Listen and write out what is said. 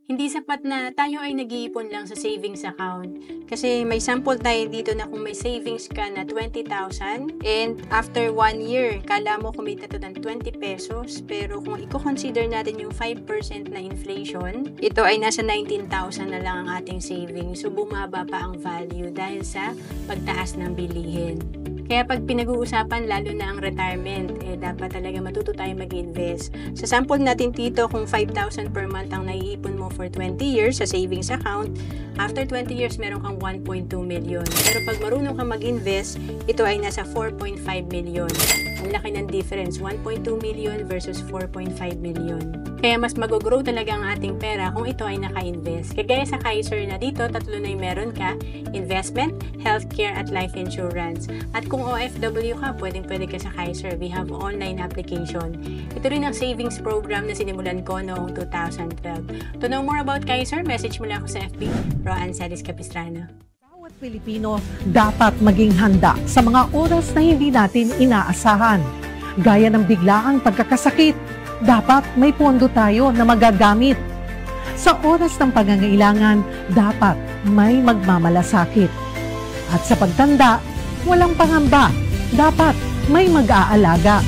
Hindi sapat na tayo ay nag-iipon lang sa savings account. Kasi may sample tayo dito na kung may savings ka na 20,000 and after 1 year, kala mo kumita to ng 20 pesos. Pero kung i-consider natin yung 5% na inflation, ito ay nasa 19,000 na lang ang ating savings. So bumaba pa ang value dahil sa pagtaas ng bilihin. Kaya pag pinag-uusapan lalo na ang retirement, dapat talaga matuto tayo mag-invest. Sa sample natin dito, kung 5,000 per month ang naiipon mo for 20 years sa savings account, after 20 years meron kang 1.2 million. Pero pag marunong ka mag-invest, ito ay nasa 4.5 million. Ang laki ng difference, 1.2 million versus 4.5 million. Kaya mas mag-grow talaga ang ating pera kung ito ay naka-invest. Kagaya sa Kaiser na dito, tatlo na yung meron ka: investment, healthcare, at life insurance. At kung OFW ka, pwedeng-pwede ka sa Kaiser. We have online application. Ito rin ang savings program na sinimulan ko noong 2012. To know more about Kaiser, message mo lang ako sa FB, Roan Celis Capistrano. Bawat Pilipino dapat maging handa sa mga oras na hindi natin inaasahan. Gaya ng biglaang pagkakasakit, dapat may pondo tayo na magagamit. Sa oras ng pangangailangan, dapat may magmamalasakit. At sa pagtanda, walang pangamba, dapat may mag-aalaga.